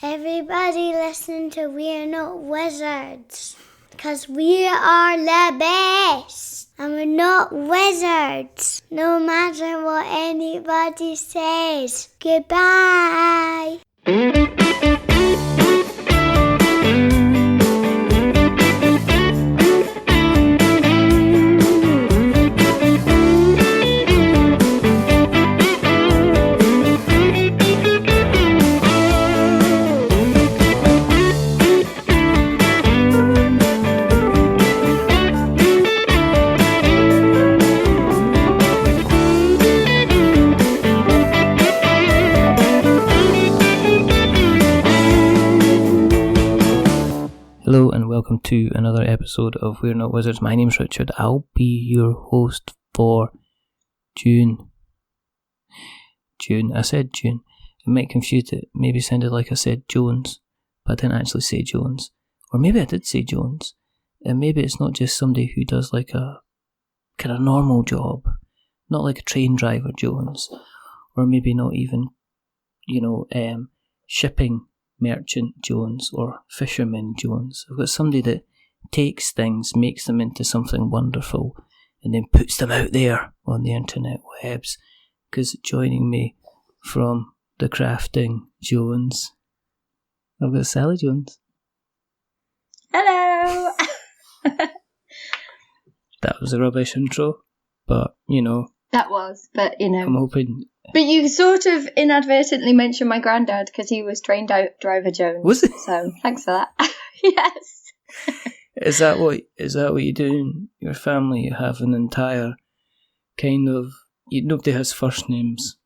Everybody listen to We're Not Wizards, because we are the best, and we're not wizards, no matter what anybody says. Goodbye. Hello and welcome to another episode of We're Not Wizards. My name's Richard. I'll be your host for June. I said June. It might confuse it. Maybe sounded like I said Jones, but I didn't actually say Jones. Or maybe I did say Jones. And maybe it's not just somebody who does like a kind of normal job. Not like a train driver Jones. Or maybe not even, shipping merchant Jones or fisherman Jones. I've got somebody that takes things, makes them into something wonderful, and then puts them out there on the internet webs. Because joining me from the crafting Jones, I've got Sally Jones. Hello! That was a rubbish intro, but That was, but I'm hoping. But you sort of inadvertently mentioned my granddad because he was trained out driver Jones. Was it? So thanks for that. Yes. Is that what you do in your family? You have an entire kind of. Nobody has first names.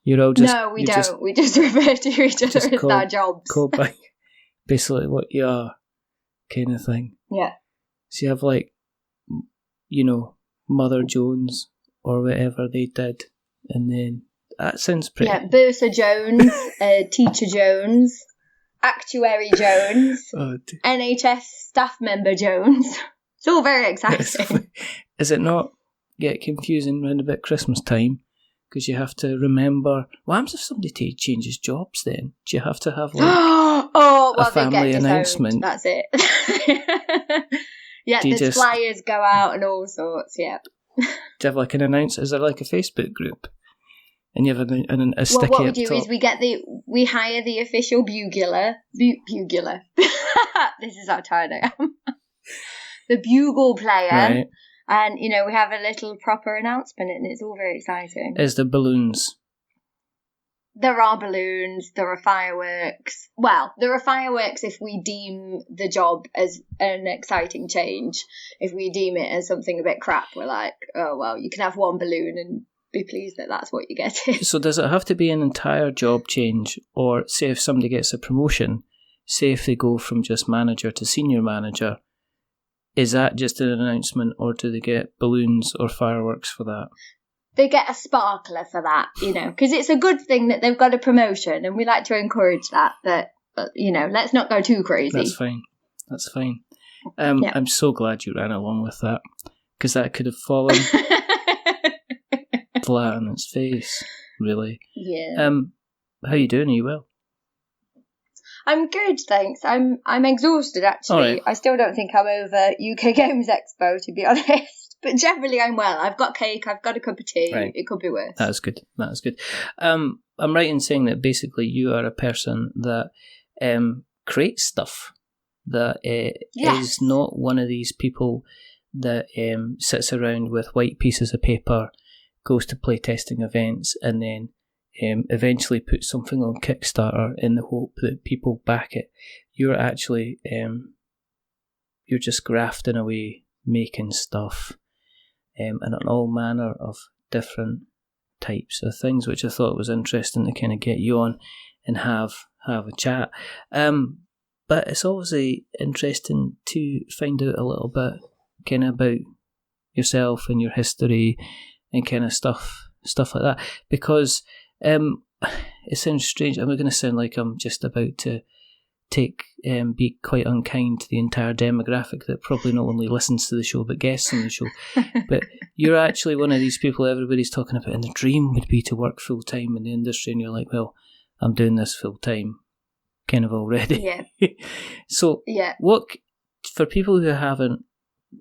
You're all just. No, we don't. We just refer to each other as our jobs. Call by basically what you are, kind of thing. Yeah. So you have Mother Jones or whatever they did. And then that sounds pretty. Yeah, Bursar Jones, Teacher Jones, Actuary Jones, NHS staff member Jones. It's all very exciting. Is it not get confusing around about Christmas time? Because you have to remember. What happens if somebody changes jobs then? Do you have to have a family announcement? That's it. Yeah, the flyers go out and all sorts, yeah. Do you have an announce? Is there like a Facebook group? And you have a sticky. Well, what we do top? Is we hire the official bugler. Bugler. This is how tired I am. The bugle player, right. And we have a little proper announcement, and it's all very exciting. Is there balloons? There are balloons, there are fireworks. Well, there are fireworks if we deem the job as an exciting change. If we deem it as something a bit crap, we're like, oh, well, you can have one balloon and be pleased that that's what you get. So does it have to be an entire job change? Or say if somebody gets a promotion, say if they go from just manager to senior manager, is that just an announcement or do they get balloons or fireworks for that? They get a sparkler for that, because it's a good thing that they've got a promotion and we like to encourage that, but let's not go too crazy. That's fine. Yeah. I'm so glad you ran along with that, because that could have fallen flat on its face, really. Yeah. How you doing? Are you well? I'm good, thanks. I'm exhausted, actually. Right. I still don't think I'm over UK Games Expo, to be honest. But generally, I'm well. I've got cake. I've got a cup of tea. Right. It could be worse. That is good. I'm right in saying that basically you are a person that creates stuff. That yes. Is not one of these people that sits around with white pieces of paper, goes to playtesting events, and then eventually puts something on Kickstarter in the hope that people back it. You're actually you're just grafting away, making stuff. And on all manner of different types of things, which I thought was interesting to kind of get you on and have a chat. But it's obviously interesting to find out a little bit kind of about yourself and your history and kind of stuff like that. Because it sounds strange. I'm going to sound like I'm just about to be quite unkind to the entire demographic that probably not only listens to the show but guests on the show. But you're actually one of these people everybody's talking about, and the dream would be to work full time in the industry, and you're like, well, I'm doing this full time. kind of already. Yeah. So, Yeah. what for people who haven't,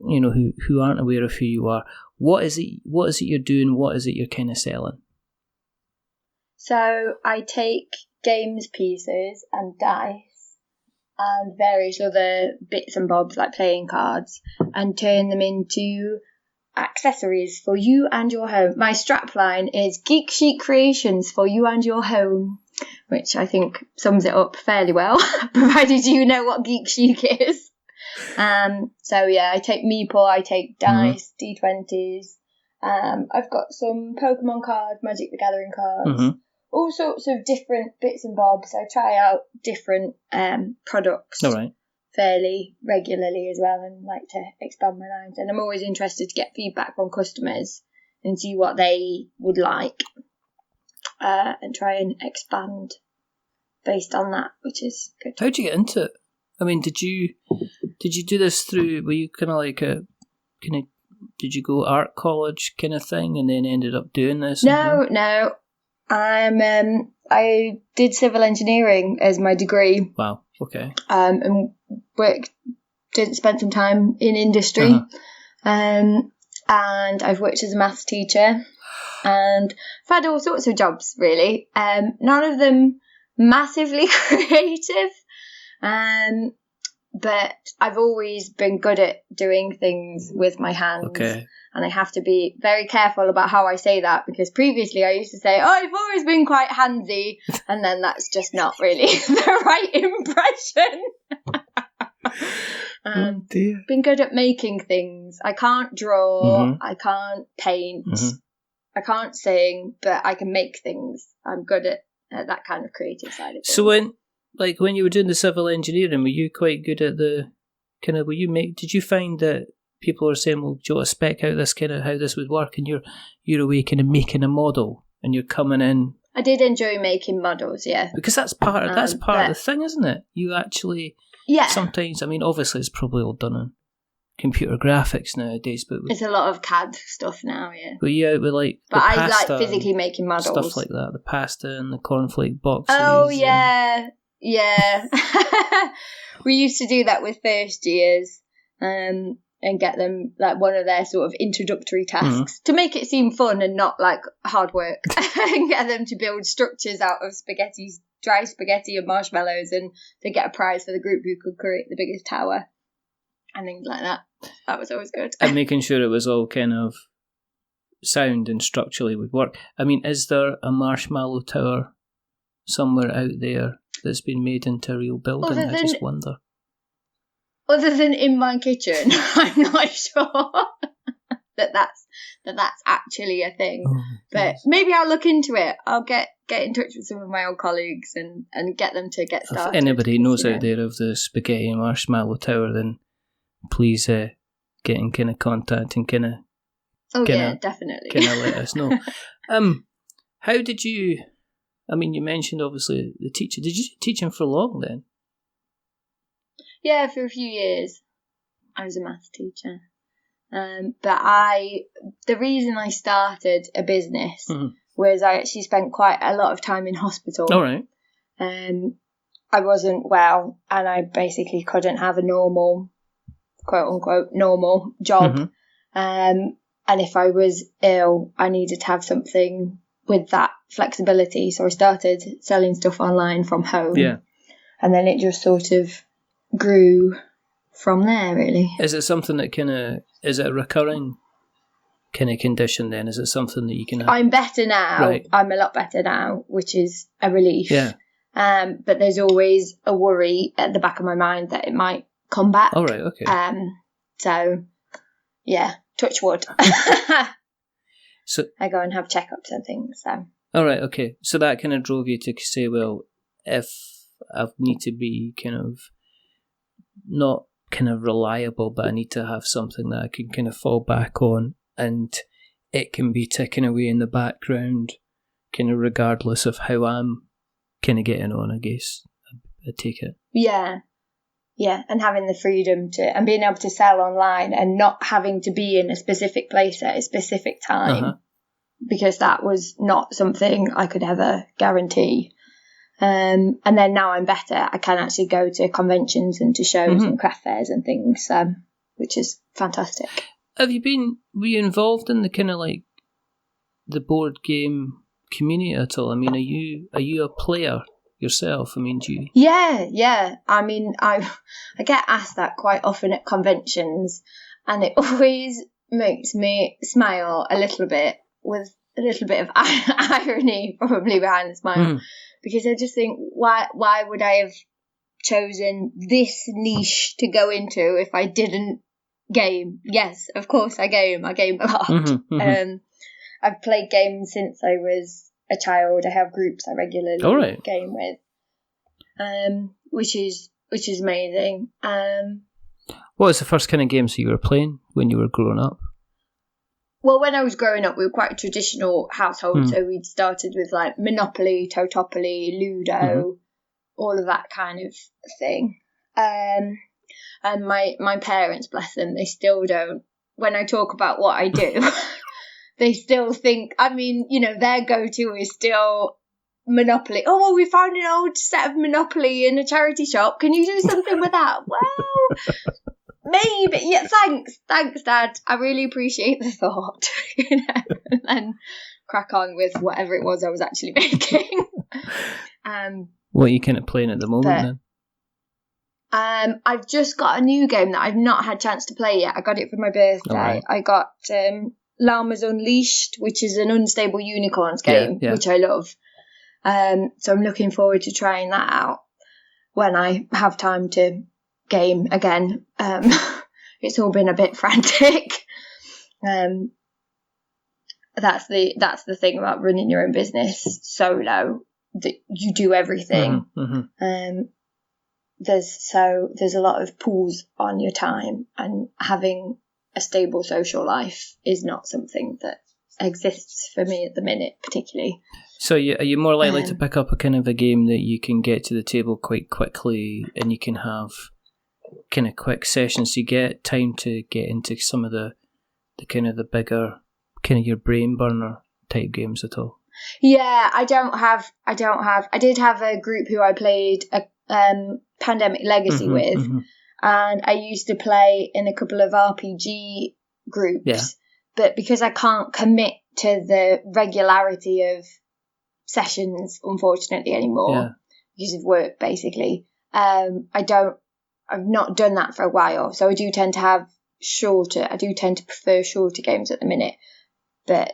who aren't aware of who you are, what is it you're doing? What is it you're kind of selling? So I take games pieces and dice and various other bits and bobs like playing cards and turn them into accessories for you and your home. My strapline is Geek Chic Creations for you and your home, which I think sums it up fairly well, provided you know what Geek Chic is. So yeah, I take meeple, I take dice, D20s. I've got some Pokemon cards, Magic the Gathering cards, all sorts of different bits and bobs. I try out different products fairly regularly as well, and like to expand my lines. And I'm always interested to get feedback from customers and see what they would like, and try and expand based on that, which is good. How'd you get into it? I mean, did you do this through? Were you kind of like did you go art college kind of thing and then ended up doing this? No. I did civil engineering as my degree. Wow. Okay. And spent some time in industry. And I've worked as a maths teacher, and I've had all sorts of jobs really. None of them massively creative. But I've always been good at doing things with my hands. Okay. And I have to be very careful about how I say that, because previously I used to say, I've always been quite handsy, and then that's just not really the right impression. Been good at making things. I can't draw, I can't paint, I can't sing, but I can make things. I'm good at that kind of creative side of things. So when you were doing the civil engineering, were you quite good at the kind of, did you find that people are saying, well, do you want to spec out this kind of how this would work, and you're away kind of making a model and you're coming in? I did enjoy making models, yeah. Because that's part of the thing, isn't it? You actually sometimes, I mean, obviously it's probably all done on computer graphics nowadays, but it's a lot of CAD stuff now, yeah. But yeah, with like but I like physically making models, stuff like that, the pasta and the cornflake boxes. Oh yeah. We used to do that with first years, and get them like one of their sort of introductory tasks to make it seem fun and not like hard work, and get them to build structures out of dry spaghetti and marshmallows, and to get a prize for the group who could create the biggest tower and things like that. That was always good. And making sure it was all kind of sound and structurally would work. I mean, is there a marshmallow tower somewhere out there that's been made into a real building? I just wonder. Other than in my kitchen, I'm not sure that's actually a thing. But maybe I'll look into it. I'll get in touch with some of my old colleagues and get them to get started. If anybody knows out there of the spaghetti and marshmallow tower, then please get in kind of contact and kind of definitely kind of let us know. How did you? I mean, you mentioned obviously the teacher. Did you teach him for long then? Yeah, for a few years. I was a maths teacher. But the reason I started a business was I actually spent quite a lot of time in hospital. All right. I wasn't well, and I basically couldn't have a normal, quote unquote, normal job. And if I was ill, I needed to have something with that flexibility. So I started selling stuff online from home. Yeah. And then it just sort of grew from there, really. Is it something that is it a recurring kind of condition then? Is it something that you can have? I'm better now. Right. I'm a lot better now, which is a relief. Yeah. But there's always a worry at the back of my mind that it might come back. All right, okay. So, yeah, touch wood. So I go and have checkups and things. So. All right, okay. So that kind of drove you to say, well, if I need to be kind of not kind of reliable, but I need to have something that I can kind of fall back on, and it can be ticking away in the background, kind of regardless of how I'm kind of getting on, I guess. I take it. Yeah, and having the freedom and being able to sell online and not having to be in a specific place at a specific time, because that was not something I could ever guarantee. And then now I'm better. I can actually go to conventions and to shows and craft fairs and things, which is fantastic. Were you involved in the kind of like the board game community at all? I mean, are you a player yourself? I mean, do you? Yeah. I mean, I get asked that quite often at conventions, and it always makes me smile a little bit, with a little bit of irony probably behind the smile, because I just think, why would I have chosen this niche to go into if I didn't game? Yes, of course I game a lot. I've played games since I was a child. I have groups I regularly game with, which is amazing. What was the first kind of games that you were playing when you were growing up? Well, when I was growing up, we were quite a traditional household, so we'd started with like Monopoly, Totopoly, Ludo, all of that kind of thing. And my parents, bless them, they still don't. When I talk about what I do, they still think, I mean, you know, their go-to is still Monopoly. Oh, well, we found an old set of Monopoly in a charity shop. Can you do something with that? Well, maybe. Yeah, thanks, Dad. I really appreciate the thought. You know, and then crack on with whatever it was I was actually making. What are you kind of playing at the moment then? I've just got a new game that I've not had a chance to play yet. I got it for my birthday. Right. I got Llamas Unleashed, which is an unstable unicorns game, which I love. So I'm looking forward to trying that out when I have time to game again. It's all been a bit frantic. That's the thing about running your own business solo, that you do everything. There's a lot of pulls on your time, and having a stable social life is not something that exists for me at the minute, particularly. So are you more likely to pick up a kind of a game that you can get to the table quite quickly, and you can have kind of quick sessions? You get time to get into some of the kind of the bigger, kind of your brain burner type games at all? Yeah, I did have a group who I played a Pandemic Legacy with, and I used to play in a couple of RPG groups, but because I can't commit to the regularity of sessions, unfortunately, anymore, because of work, basically, I've not done that for a while, so I do tend to prefer shorter games at the minute. But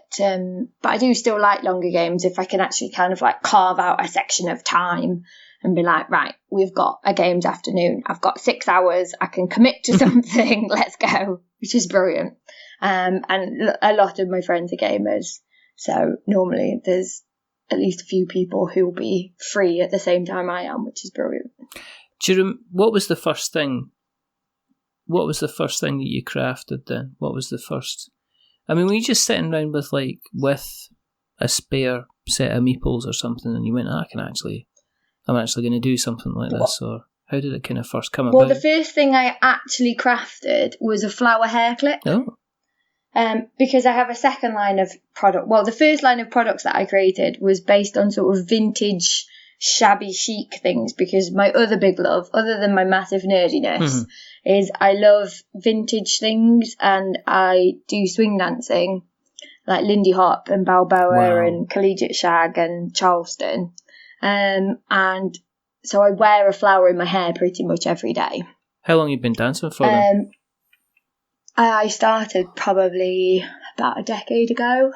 I do still like longer games if I can actually kind of like carve out a section of time and be like, right, we've got a games afternoon. I've got 6 hours. I can commit to something. Let's go, which is brilliant. And a lot of my friends are gamers. So normally there's at least a few people who will be free at the same time I am, which is brilliant. What was the first thing that you crafted then? What was the first... I mean, were you just sitting around with a spare set of meeples or something, and you went, I'm actually going to do something like this, or how did it kind of first come about? Well, the first thing I actually crafted was a flower hair clip. Oh. Because I have a second line of product. Well, the first line of products that I created was based on sort of vintage, shabby chic things, because my other big love, other than my massive nerdiness, is I love vintage things, and I do swing dancing, like Lindy Hop and Balboa and Collegiate Shag and Charleston. And so I wear a flower in my hair pretty much every day. How long have you been dancing for then? I started probably about a decade ago.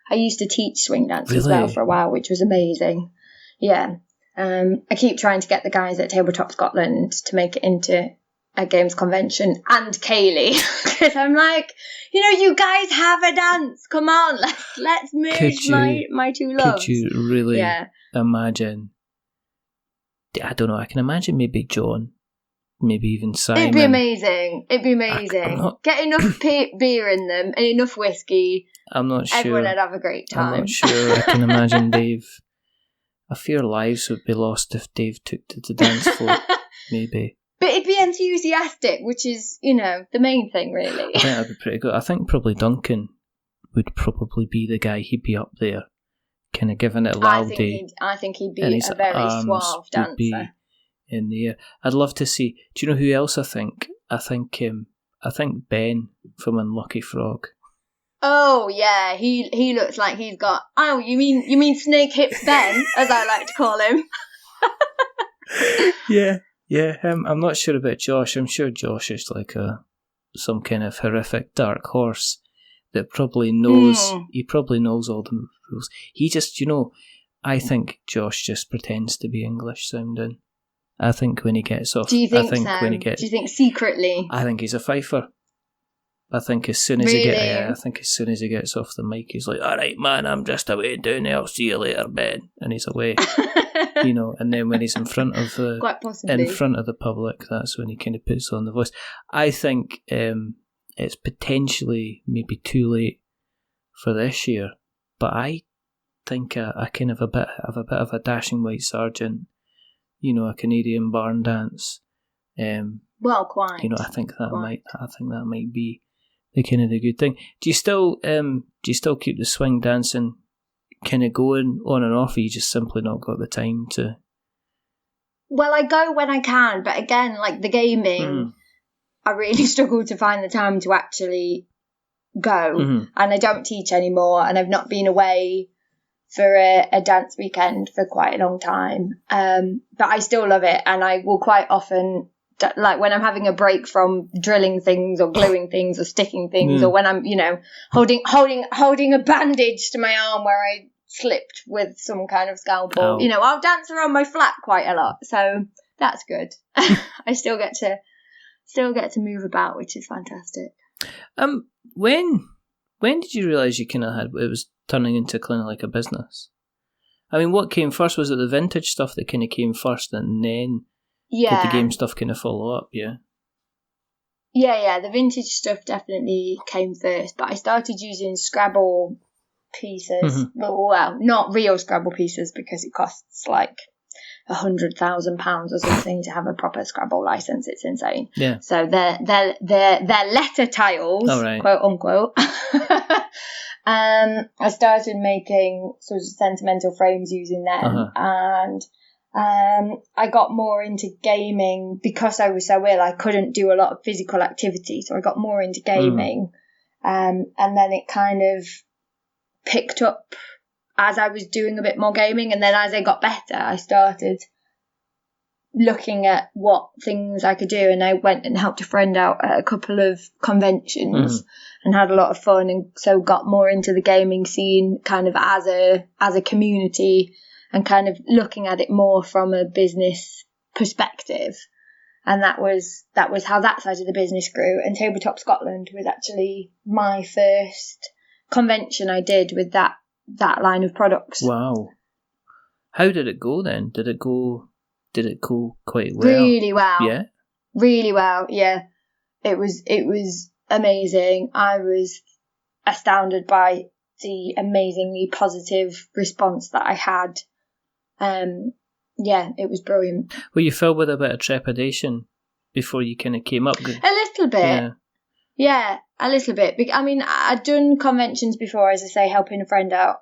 I used to teach swing dance as well for a while, which was amazing. Yeah. I keep trying to get the guys at Tabletop Scotland to make it into a games convention, and Kaylee, because I'm like, you guys have a dance. Come on, let's merge my two loves. Could you really imagine? I don't know. I can imagine maybe John, maybe even Simon. It'd be amazing. Get enough beer in them and enough whiskey. I'm not sure. Everyone would have a great time. I'm not sure. I can imagine Dave. I fear lives would be lost if Dave took to the dance floor. Maybe. But it'd be enthusiastic, which is, the main thing, really. I think that'd be pretty good. I think probably Duncan would probably be the guy. He'd be up there kind of giving it I laldi. think he'd be And his a very arms suave would be dancer. in the air. I'd love to see. Do you know who else I think? I think Ben from Unlucky Frog. Oh yeah, he looks like he's got. Oh, you mean Snake Hips Ben, as I like to call him. Yeah, him. I'm not sure about Josh. I'm sure Josh is like some kind of horrific dark horse that probably knows. He probably knows all the rules. He just, I think Josh just pretends to be English sounding. I think when he gets off, Do you think so? Do you think secretly? I think he's a fifer. I think as soon as he gets off the mic, he's like, "All right, man, I'm just away down there. I'll see you later, Ben," and he's away. And then when he's in front of the public, that's when he kind of puts on the voice. I think it's potentially maybe too late for this year, but I think I kind of have a bit of a dashing white sergeant, a Canadian barn dance. Well, quite. I think that might be the kind of the good thing. Do you still keep the swing dancing kind of going on and off, or you just simply not got the time to? Well, I go when I can, but again, like the gaming, I really struggle to find the time to actually go, and I don't teach anymore, and I've not been away for a dance weekend for quite a long time, but I still love it, and I will quite often, like when I'm having a break from drilling things or gluing things or sticking things, or when I'm, holding a bandage to my arm where I slipped with some kind of scalpel, I'll dance around my flat quite a lot, so that's good. I still get to move about, which is fantastic. When did you realise you kind of it was turning into kind of like a business? I mean, what came first? Was it the vintage stuff that kind of came first, and then did the game stuff kind of follow up? Yeah, the vintage stuff definitely came first, but I started using Scrabble pieces. Well, not real Scrabble pieces, because it costs like £100,000 or something to have a proper Scrabble license. It's insane. Yeah. So they're letter tiles, quote unquote. I started making sort of sentimental frames using them, and I got more into gaming because I was so ill. I couldn't do a lot of physical activity, so I got more into gaming, and then it kind of picked up as I was doing a bit more gaming, and then as I got better, I started looking at what things I could do, and I went and helped a friend out at a couple of conventions and had a lot of fun, and so got more into the gaming scene kind of as a community, and kind of looking at it more from a business perspective. And that was how that side of the business grew. And Tabletop Scotland was actually my first convention I did with that line of products. Wow. How did it go then? Did it go quite well? Really well. Yeah. Really well, yeah. It was amazing. I was astounded by the amazingly positive response that I had. It was brilliant. Were you filled with a bit of trepidation before you kind of came up? A little bit. Yeah, a little bit. I mean, I'd done conventions before, as I say, helping a friend out,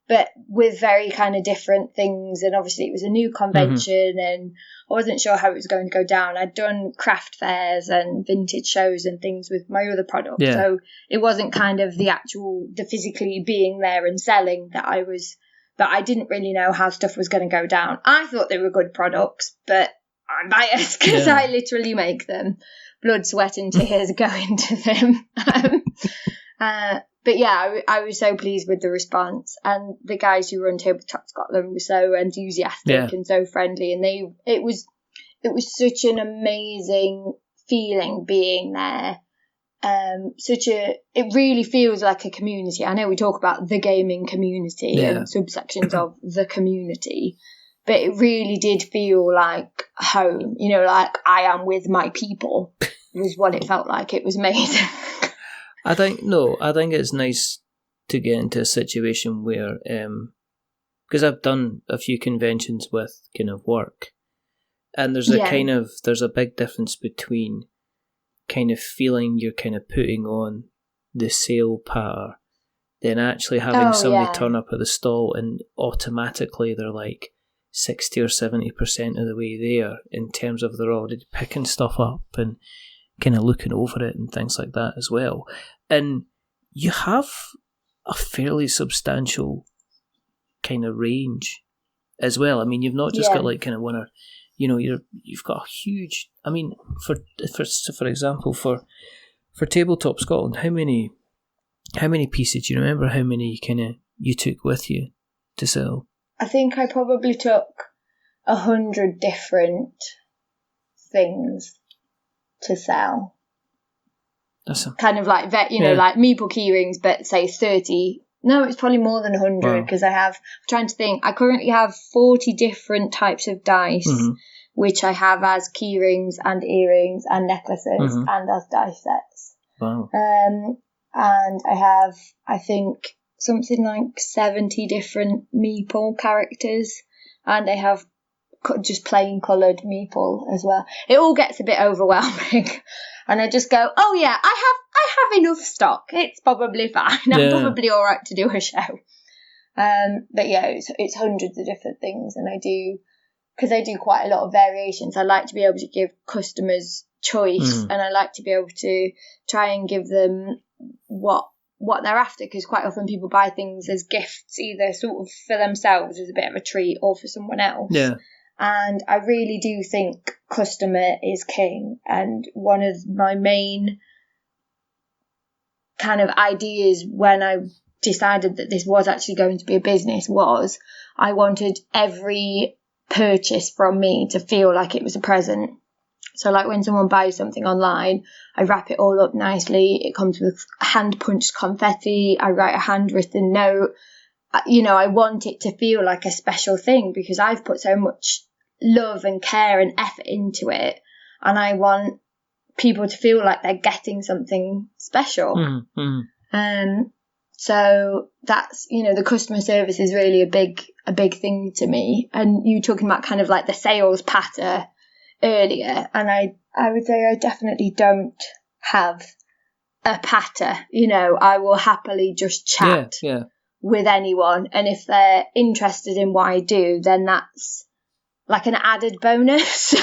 but with very kind of different things. And obviously it was a new convention and I wasn't sure how it was going to go down. I'd done craft fairs and vintage shows and things with my other products. Yeah. So it wasn't kind of the physically being there and selling that I didn't really know how stuff was going to go down. I thought they were good products, but I'm biased because I literally make them. Blood, sweat and tears go into them. But yeah, I was so pleased with the response, and the guys who run Tabletop Scotland were so enthusiastic and so friendly, and it was such an amazing feeling being there. It really feels like a community. I know we talk about the gaming community and subsections of the community, but it really did feel like home, like I am with my people was what it felt like. It was amazing. I think it's nice to get into a situation where, because I've done a few conventions with kind of work, and there's a big difference between kind of feeling you're kind of putting on the sale patter then actually having somebody yeah. turn up at the stall and automatically they're like 60 or 70% of the way there in terms of they're already picking stuff up and kind of looking over it and things like that as well. And you have a fairly substantial kind of range as well. I mean, you've not just got like kind of one or, you know, you've got a huge. I mean, for example, for Tabletop Scotland, how many pieces? Do you remember how many you took with you to sell? I think I probably took 100 different things to sell. That's kind of like like meeple key rings, but say 30. No, it's probably more than 100 because I'm trying to think. I currently have 40 different types of dice, which I have as key rings and earrings and necklaces and as dice sets. Wow. And I have, I think, something like 70 different meeple characters, and I have just plain coloured meeple as well. It all gets a bit overwhelming, and I just go, oh yeah, I have enough stock. It's probably fine. I'm probably all right to do a show. But yeah, it's hundreds of different things, and because I do quite a lot of variations. I like to be able to give customers choice, and I like to be able to try and give them what they're after, because quite often people buy things as gifts, either sort of for themselves as a bit of a treat or for someone else. Yeah. And I really do think customer is king. And one of my main kind of ideas when I decided that this was actually going to be a business was I wanted every purchase from me to feel like it was a present. So like when someone buys something online, I wrap it all up nicely. It comes with hand-punched confetti. I write a handwritten note. You know, I want it to feel like a special thing because I've put so much love and care and effort into it. And I want people to feel like they're getting something special. So that's, you know, the customer service is really a big thing to me. And you talking about kind of like the sales patter earlier, and I would say I definitely don't have a patter. You know, I will happily just chat with anyone, and if they're interested in what I do, then that's like an added bonus.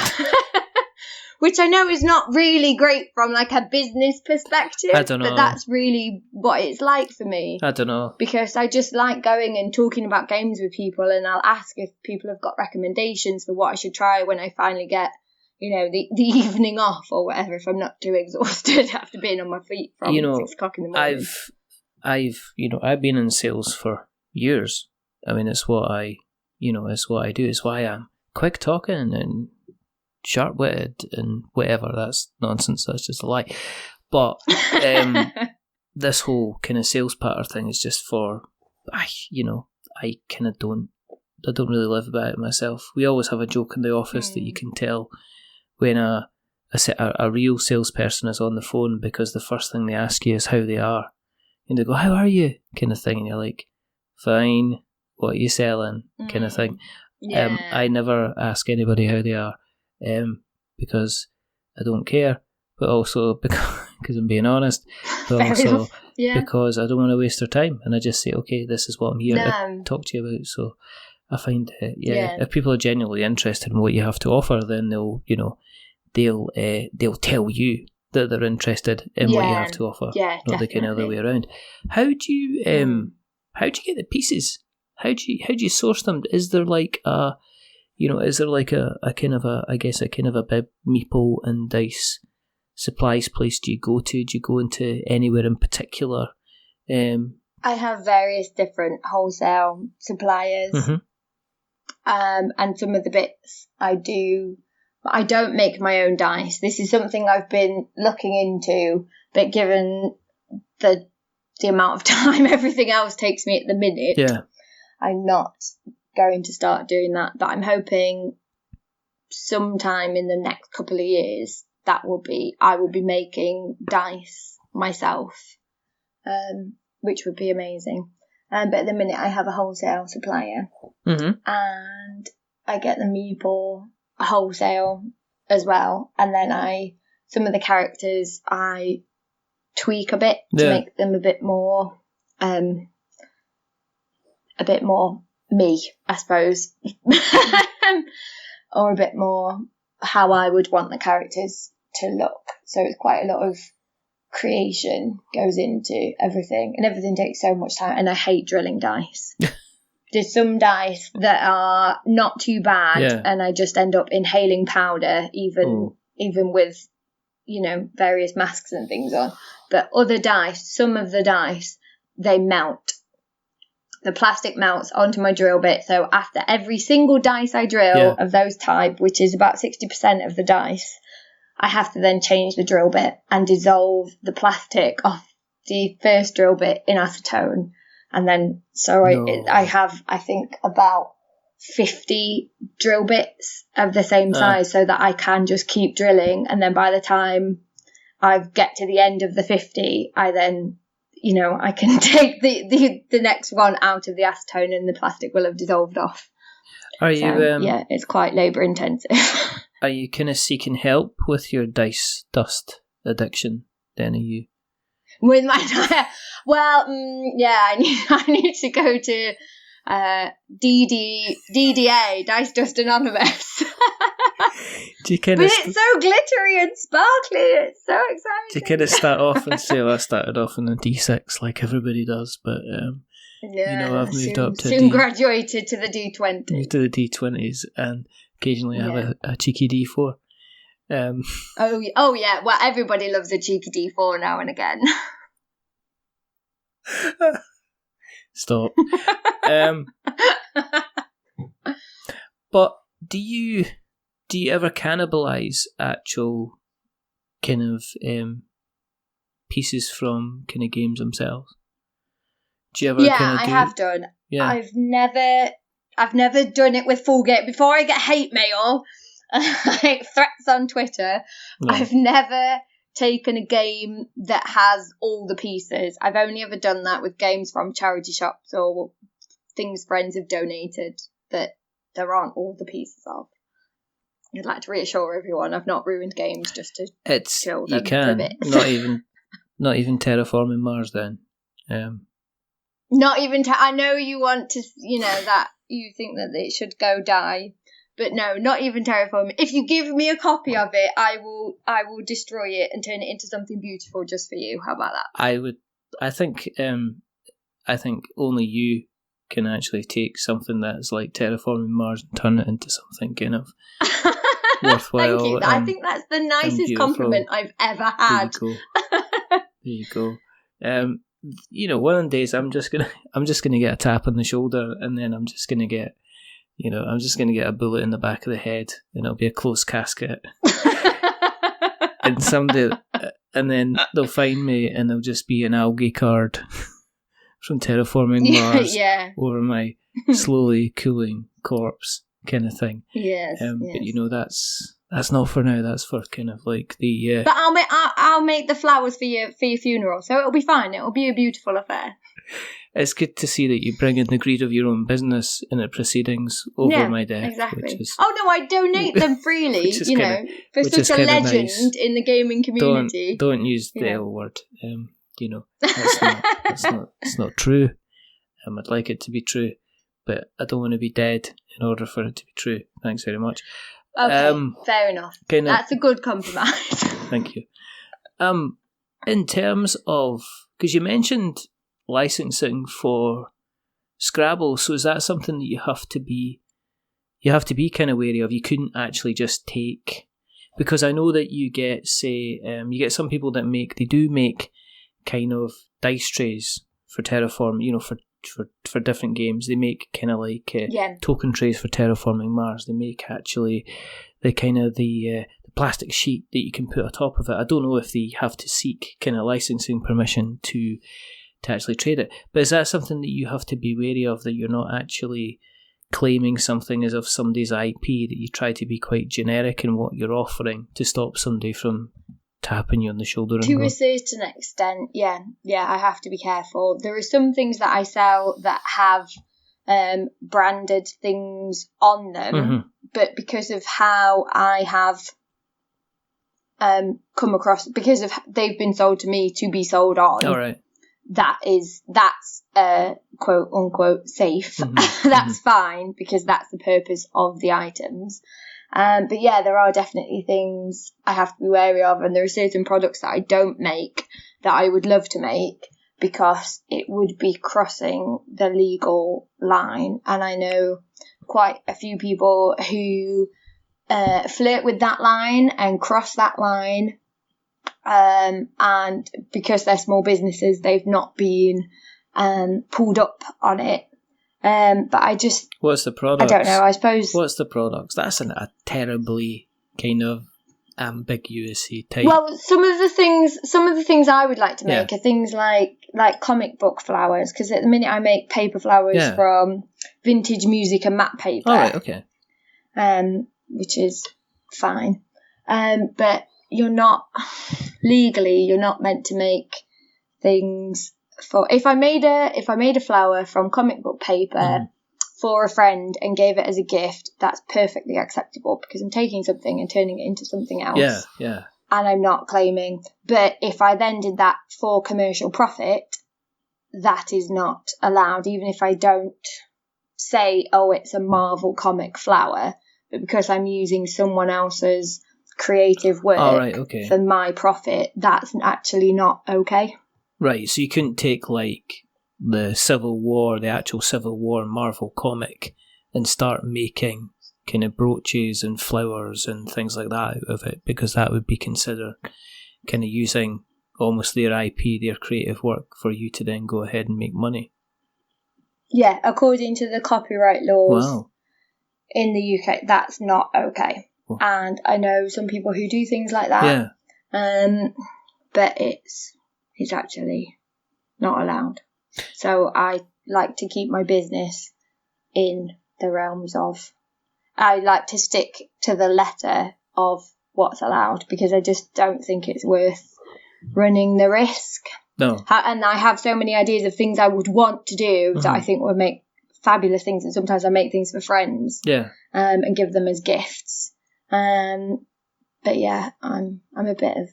Which I know is not really great from like a business perspective. I don't know. But that's really what it's like for me. I don't know. Because I just like going and talking about games with people, and I'll ask if people have got recommendations for what I should try when I finally get, you know, the evening off or whatever, if I'm not too exhausted after being on my feet from 6 o'clock in the morning. I've been in sales for years. I mean, it's what I do. It's why I'm quick talking and sharp-witted and whatever. That's nonsense. That's just a lie. But this whole kind of sales patter thing is just for, I kind of don't really live by it myself. We always have a joke in the office that you can tell when a real salesperson is on the phone, because the first thing they ask you is how they are. And they go, how are you? Kind of thing. And you're like, fine, what are you selling? Kind of thing. Yeah. I never ask anybody how they are. Because I don't care, but also because I'm being honest, but also because I don't want to waste their time, and I just say, okay, this is what I'm here to talk to you about. So I find if people are genuinely interested in what you have to offer, then they'll tell you that they're interested in what you have to offer, not the kind of other way around. How do you get the pieces? How do you source them? Is there like a kind of a big meeple and dice supplies place do you go to? Do you go into anywhere in particular? I have various different wholesale suppliers, and some of the bits I do. I don't make my own dice. This is something I've been looking into, but given the amount of time everything else takes me at the minute, I'm not going to start doing that. But I'm hoping sometime in the next couple of years I will be making dice myself, which would be amazing. But at the minute I have a wholesale supplier, and I get the meeple wholesale as well, and then some of the characters I tweak a bit to make them a bit more a bit more me, I suppose, or a bit more how I would want the characters to look. So it's quite a lot of creation goes into everything, and everything takes so much time, and I hate drilling dice. There's some dice that are not too bad, and I just end up inhaling powder, even with, you know, various masks and things on. But other dice, some of the dice, they melt. The plastic melts onto my drill bit. So after every single dice I drill of those type, which is about 60% of the dice, I have to then change the drill bit and dissolve the plastic off the first drill bit in acetone. And then, I have, I think, about 50 drill bits of the same size so that I can just keep drilling. And then by the time I get to the end of the 50, I then, you know, I can take the next one out of the acetone and the plastic will have dissolved off. Are you? It's quite labour intensive. Are you kind of seeking help with your dice dust addiction? Then are you? With my I need to go to DDA, Dice Dust Anonymous. Do you kind but of it's so glittery and sparkly. It's so exciting. Do you kind of start off and say, "Well, I started off in a D6 like everybody does," but you know, I've moved up to soon graduated to the D20. Moved to the D20s, and occasionally have a cheeky D4. Oh yeah. Well, everybody loves a cheeky D4 now and again. Stop. But do you ever cannibalize actual kind of pieces from kind of games themselves? Do you ever? Yeah, I have done. Yeah. I've never done it with full game. Before I get hate mail, like threats on Twitter, no. I've never taken a game that has all the pieces. I've only ever done that with games from charity shops or things friends have donated that there aren't all the pieces of. I'd like to reassure everyone I've not ruined games just to kill them for a bit. Not even Terraforming Mars then. Not even. I know you want to, you know, that you think that it should go die, but no, not even Terraforming. If you give me a copy of it, I will destroy it and turn it into something beautiful just for you. How about that? I think only you can actually take something that's like Terraforming Mars and turn it into something kind of worthwhile. Thank you. I think that's the nicest compliment I've ever had. There you go. You know, one of the days I'm just gonna get a tap on the shoulder, and then I'm just gonna get a bullet in the back of the head, and it'll be a closed casket. and then they'll find me, and there'll just be an algae card from Terraforming Mars over my slowly cooling corpse, kind of thing. Yes. But you know, that's not for now. That's for kind of like the. But I'll make the flowers for your funeral, so it'll be fine. It'll be a beautiful affair. It's good to see that you bring in the greed of your own business in the proceedings over my death. Exactly. I donate them freely. You know, for such a legend in the gaming community. Don't use the L word. You know, it's not true. I'd like it to be true, but I don't want to be dead in order for it to be true. Thanks very much. Okay, fair enough. That's a good compromise. Thank you. In terms of, because you mentioned licensing for Scrabble, so is that something that you have to be kind of wary of? You couldn't actually just take, because I know that you get, say, you get some people that make kind of dice trays for Terraform, you know, for different games. They make kind of like token trays for Terraforming Mars. They make actually the kind of the plastic sheet that you can put atop of it. I don't know if they have to seek kind of licensing permission to actually trade it, but is that something that you have to be wary of, that you're not actually claiming something as of somebody's IP, that you try to be quite generic in what you're offering to stop somebody from tapping you on the shoulder? To a certain extent, yeah, I have to be careful. There are some things that I sell that have branded things on them, but because of how I have come across, because of they've been sold to me to be sold on. All right. that's quote unquote safe. That's fine, because that's the purpose of the items. But yeah, there are definitely things I have to be wary of, and there are certain products that I don't make that I would love to make, because it would be crossing the legal line. And I know quite a few people who flirt with that line and cross that line. And because they're small businesses, they've not been pulled up on it. But I just... What's the product? I don't know, I suppose... What's the products? That's a terribly kind of ambiguous type. Well, some of the things I would like to make are things like comic book flowers, because at the minute I make paper flowers from vintage music and matte paper. Oh, right, okay. Which is fine. But you're not meant to make things for... If I made a flower from comic book paper for a friend and gave it as a gift, that's perfectly acceptable, because I'm taking something and turning it into something else. Yeah. And I'm not claiming. But if I then did that for commercial profit, that is not allowed, even if I don't say, oh, it's a Marvel comic flower, but because I'm using someone else's creative work for my profit, that's actually not okay. Right, so you couldn't take like the actual Civil War Marvel comic and start making kind of brooches and flowers and things like that out of it, because that would be considered kind of using almost their IP, their creative work, for you to then go ahead and make money. Yeah, according to the copyright laws in the UK, that's not okay. Well, and I know some people who do things like that. Yeah. But it's actually not allowed. So I like to keep my business in the realms of... I like to stick to the letter of what's allowed, because I just don't think it's worth running the risk. No. And I have so many ideas of things I would want to do that I think would make fabulous things. And sometimes I make things for friends and give them as gifts. But yeah, I'm a bit of...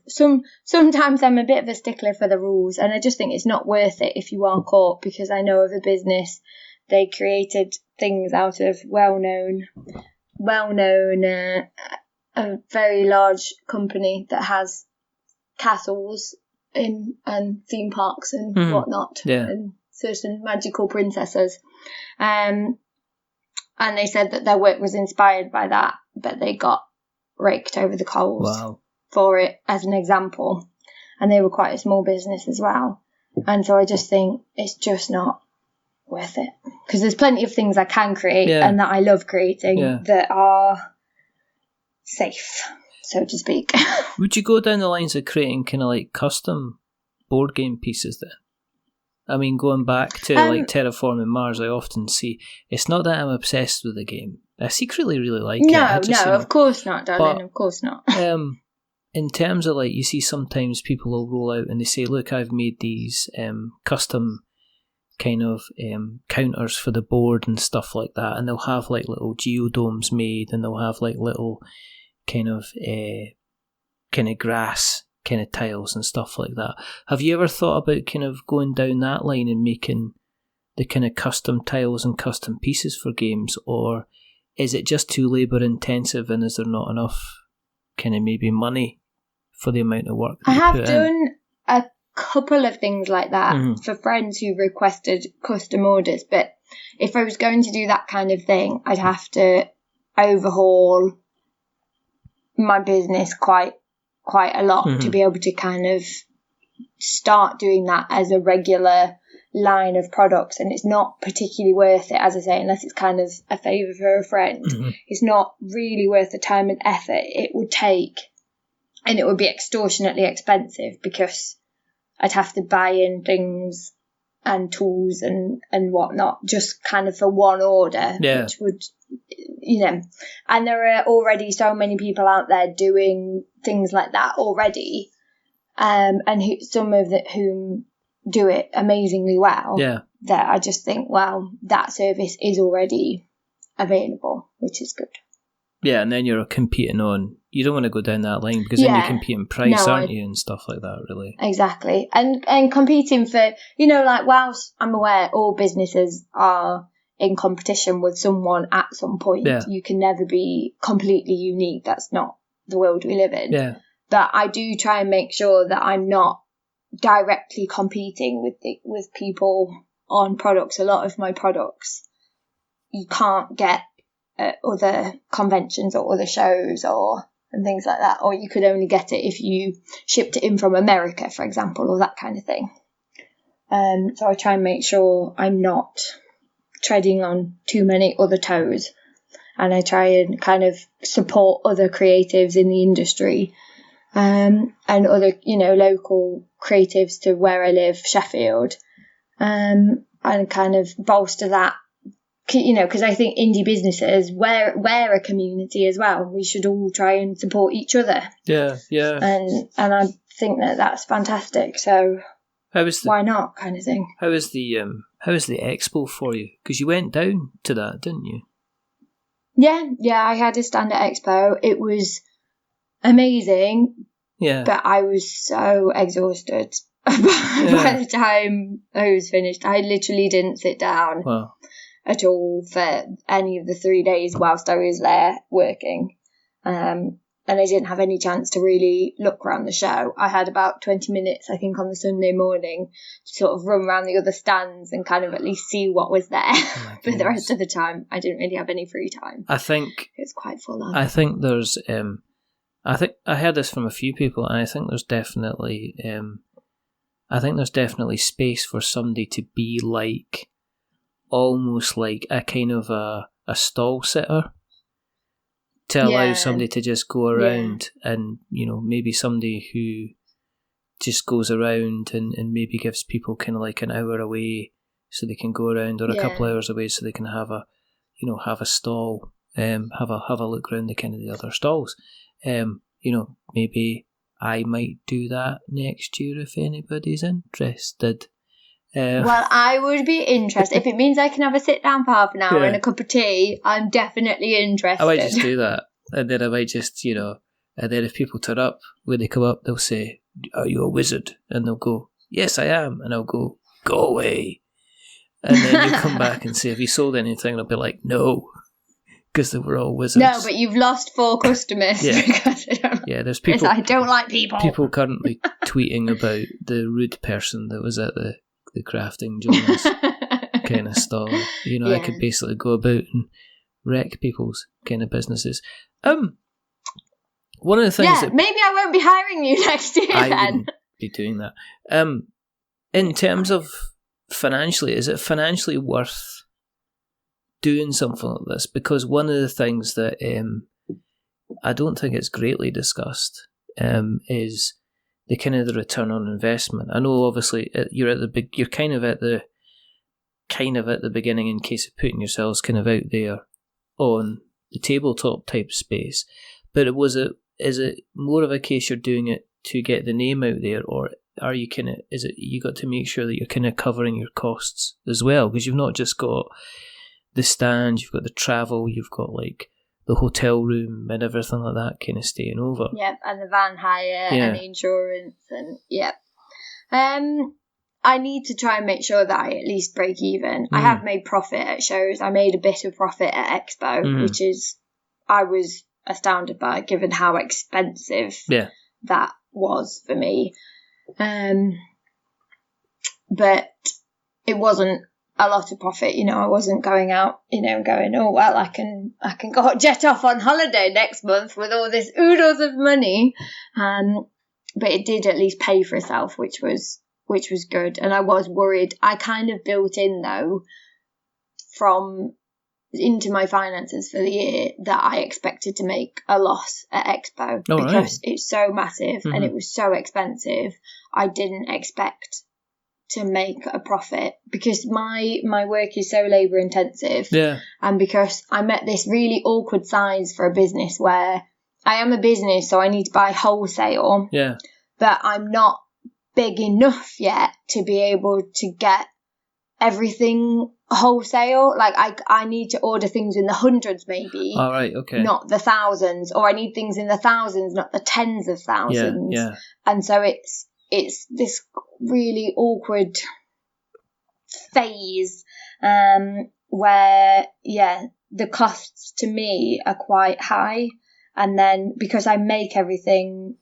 Sometimes I'm a bit of a stickler for the rules, and I just think it's not worth it if you are caught, because I know of a business, they created things out of well-known, a very large company that has castles and theme parks and whatnot, and certain magical princesses. And they said that their work was inspired by that, but they got raked over the coals for it as an example. And they were quite a small business as well. And so I just think it's just not worth it, because there's plenty of things I can create and that I love creating that are safe, so to speak. Would you go down the lines of creating kind of like custom board game pieces then? I mean, going back to like Terraforming Mars, I often see, it's not that I'm obsessed with the game. I secretly really like it. No, of course not, darling, of course not. In terms of like, you see sometimes people will roll out and they say, look, I've made these custom kind of counters for the board and stuff like that, and they'll have like little geodomes made, and they'll have like little kind of grass kind of tiles and stuff like that. Have you ever thought about kind of going down that line and making the kind of custom tiles and custom pieces for games, or is it just too labour intensive, and is there not enough kind of maybe money for the amount of work that I you have put done a couple of things like that for friends who requested custom orders, but if I was going to do that kind of thing, I'd have to overhaul my business quite a lot to be able to kind of start doing that as a regular line of products, and it's not particularly worth it, as I say, unless it's kind of a favour for a friend. It's not really worth the time and effort it would take, and it would be extortionately expensive, because I'd have to buy in things and tools and whatnot just kind of for one order, which would, and there are already so many people out there doing things like that already, and some of whom do it amazingly well, that I just think, well, that service is already available, which is good. Yeah, and then you're competing on you don't want to go down that line, because then Yeah. you compete in price, No, aren't you, and stuff like that, really. Exactly. And competing for, like, whilst I'm aware all businesses are in competition with someone at some point, Yeah. you can never be completely unique. That's not the world we live in. Yeah. But I do try and make sure that I'm not directly competing with people on products. A lot of my products you can't get at other conventions or other shows and things like that, or you could only get it if you shipped it in from America, for example, or that kind of thing. So I try and make sure I'm not treading on too many other toes, and I try and kind of support other creatives in the industry, and other, local creatives to where I live, Sheffield, and kind of bolster that, because I think indie businesses, we're a community as well. We should all try and support each other. Yeah. And I think that's fantastic. So why not, kind of thing. How was the expo for you? Because you went down to that, didn't you? Yeah, I had a stand at Expo. It was amazing. Yeah. But I was so exhausted by the time I was finished. I literally didn't sit down at all for any of the 3 days whilst I was there working. And I didn't have any chance to really look around the show. I had about 20 minutes, I think, on the Sunday morning to sort of run around the other stands and kind of at least see what was there. But the rest of the time, I didn't really have any free time. I think it's quite full on. I think there's, I think I heard this from a few people, and I think there's definitely, space for somebody to be like, almost like a kind of a stall sitter, to allow somebody to just go around and, maybe somebody who just goes around and maybe gives people kind of like an hour away so they can go around, or a couple hours away so they can have a stall, have a look around the kind of the other stalls. Maybe I might do that next year if anybody's interested. Well, I would be interested. If it means I can have a sit down for half an hour and a cup of tea, I'm definitely interested. I might just do that. And then I might just, and then if people turn up, when they come up, they'll say, "Are you a wizard?" And they'll go, "Yes, I am." And I'll go, "Go away." And then you come back and say, "Have you sold anything?" And I'll be like, "No," because they were all wizards. No, but you've lost 4 customers. Because there's people. I don't like people. People currently tweeting about the rude person that was at the Crafting Jones kind of stall. I could basically go about and wreck people's kind of businesses. One of the things that maybe I won't be hiring you next year. I then wouldn't be doing that. In terms of financially, is it financially worth doing something like this? Because one of the things that I don't think it's greatly discussed is the kind of the return on investment. I know obviously you're kind of at the beginning in case of putting yourselves kind of out there on the tabletop type space, but is it more of a case you're doing it to get the name out there, or are you you got to make sure that you're kind of covering your costs as well, because you've not just got the stand, you've got the travel, you've got like the hotel room and everything like that kind of staying over. Yep, and the van hire and the insurance and I need to try and make sure that I at least break even. I have made profit at shows. I made a bit of profit at Expo, which I was astounded by, given how expensive that was for me. But it wasn't a lot of profit, I wasn't going out, going, oh well, I can go jet off on holiday next month with all this oodles of money, but it did at least pay for itself, which was good. And I was worried. I kind of built in though into my finances for the year that I expected to make a loss at Expo because it's so massive and it was so expensive. I didn't expect to make a profit because my work is so labour intensive, and because I'm at this really awkward size for a business where I am a business, so I need to buy wholesale, but I'm not big enough yet to be able to get everything wholesale. Like I need to order things in the hundreds maybe. All right, okay. Not the thousands, or I need things in the thousands, not the tens of thousands. Yeah. And so it's this really awkward phase where the costs to me are quite high, and then because I make everything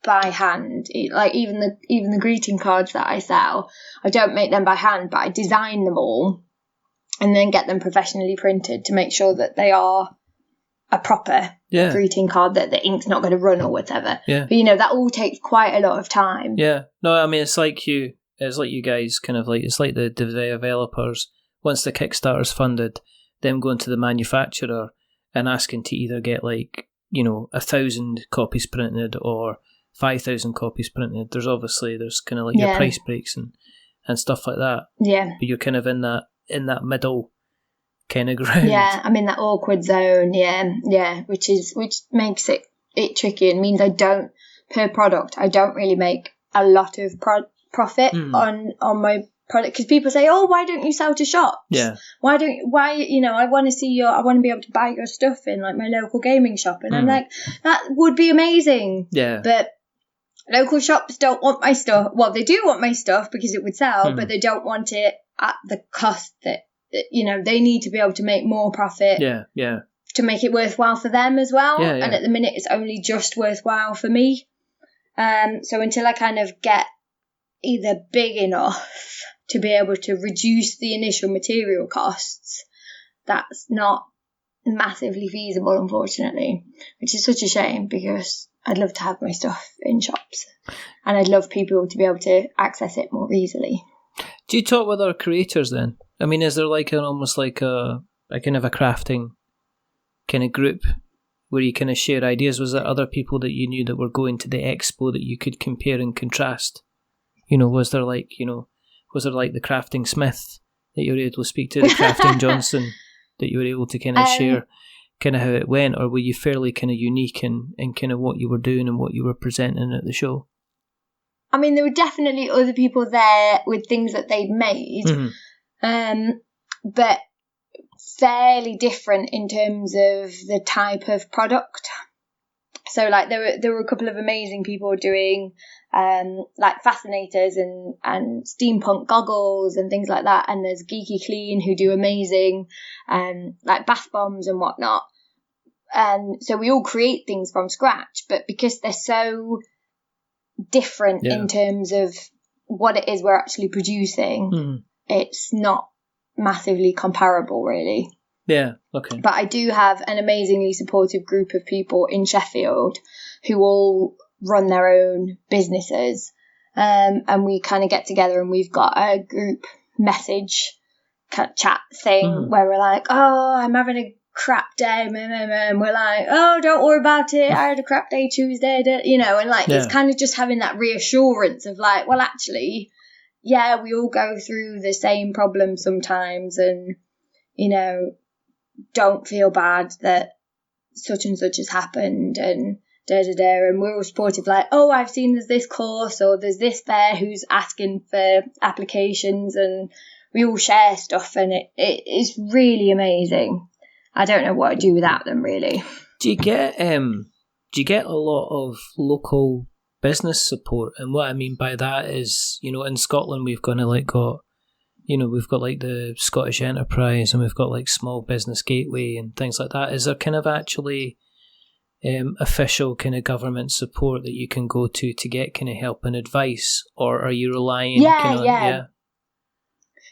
by hand, like even the greeting cards that I sell, I don't make them by hand, but I design them all and then get them professionally printed to make sure that they are a proper greeting card, that the ink's not going to run or whatever. Yeah. But that all takes quite a lot of time. Yeah. No, I mean it's like you guys kind of like, it's like the developers, once the Kickstarter's funded, them going to the manufacturer and asking to either get 1,000 copies printed or 5,000 copies printed. There's kind of like your price breaks and stuff like that. Yeah. But you're kind of in that middle kind of ground. Yeah, I'm in that awkward zone. Yeah, which makes it tricky and means I don't really make a lot of profit on my product, because people say, oh, why don't you sell to shops? Yeah. I want to be able to buy your stuff in like my local gaming shop, and I'm like, that would be amazing. Yeah. But local shops don't want my stuff. Well, they do want my stuff because it would sell, but they don't want it at the cost that they need to be able to make more profit. Yeah. To make it worthwhile for them as well. Yeah. And at the minute, it's only just worthwhile for me. So until I kind of get either big enough to be able to reduce the initial material costs, that's not massively feasible, unfortunately, which is such a shame, because I'd love to have my stuff in shops and I'd love people to be able to access it more easily. Do you talk with other creators then? I mean, is there almost like a kind of a crafting kind of group where you kind of share ideas? Was there other people that you knew that were going to the expo that you could compare and contrast? Was there the crafting Smith that you were able to speak to, the crafting Johnson that you were able to kind of share kind of how it went, or were you fairly kind of unique in kind of what you were doing and what you were presenting at the show? I mean, there were definitely other people there with things that they'd made, but fairly different in terms of the type of product. So, like, there were a couple of amazing people doing like fascinators and steampunk goggles and things like that. And there's Geeky Clean who do amazing like bath bombs and whatnot. And so we all create things from scratch, but because they're so different in terms of what it is we're actually producing, it's not massively comparable, really. Yeah, okay. But I do have an amazingly supportive group of people in Sheffield who all run their own businesses, and we kind of get together and we've got a group message chat thing where we're like, oh, I'm having a crap day, and we're like, oh, don't worry about it, I had a crap day Tuesday, and like it's kind of just having that reassurance of like, well, actually, yeah, we all go through the same problems sometimes, and don't feel bad that such and such has happened, and and we're all supportive, like, oh, I've seen there's this course or there's this fair who's asking for applications, and we all share stuff, and it is really amazing. I don't know what I'd do without them, really. Do you get a lot of local business support? And what I mean by that is, in Scotland we've got like the Scottish Enterprise, and we've got like Small Business Gateway and things like that. Is there kind of actually official kind of government support that you can go to get kind of help and advice, or are you relying?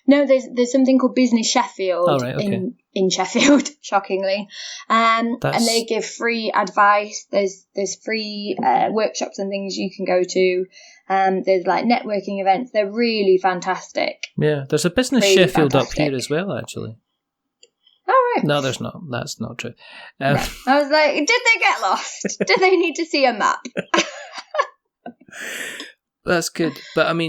No, there's something called Business Sheffield in Sheffield, shockingly, and they give free advice. There's free workshops and things you can go to. There's like networking events. They're really fantastic. Yeah, there's a Business really Sheffield fantastic. Up here as well, actually. Oh, right. No, there's not. That's not true. No. I was like, did they get lost? Did they need to see a map? That's good. But as I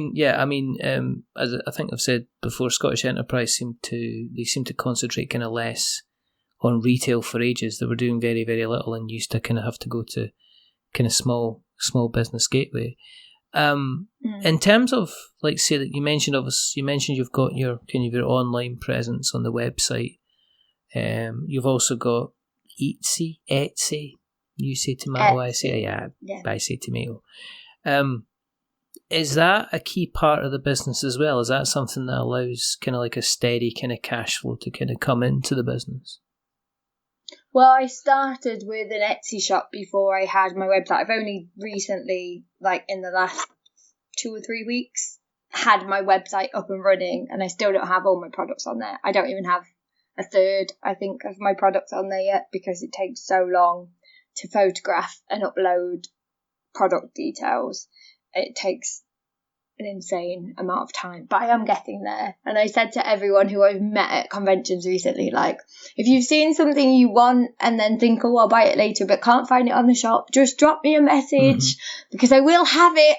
think I've said before, Scottish Enterprise seem to concentrate kind of less on retail for ages. They were doing very, very little and used to kind of have to go to kind of small business gateway. In terms of, like, say that you mentioned you've got your kind of your online presence on the website. You've also got Etsy. You say tomato, I say I say tomato. Is that a key part of the business as well? Is that something that allows kind of like a steady kind of cash flow to kind of come into the business? Well, I started with an Etsy shop before I had my website. I've only recently, like in the last 2 or 3 weeks, had my website up and running, and I still don't have all my products on there. I don't even have a third, I think, of my products on there yet, because it takes so long to photograph and upload product details. It takes an insane amount of time, but I am getting there. And I said to everyone who I've met at conventions recently, like, if you've seen something you want and then think, oh, I'll buy it later, but can't find it on the shop, just drop me a message, because I will have it.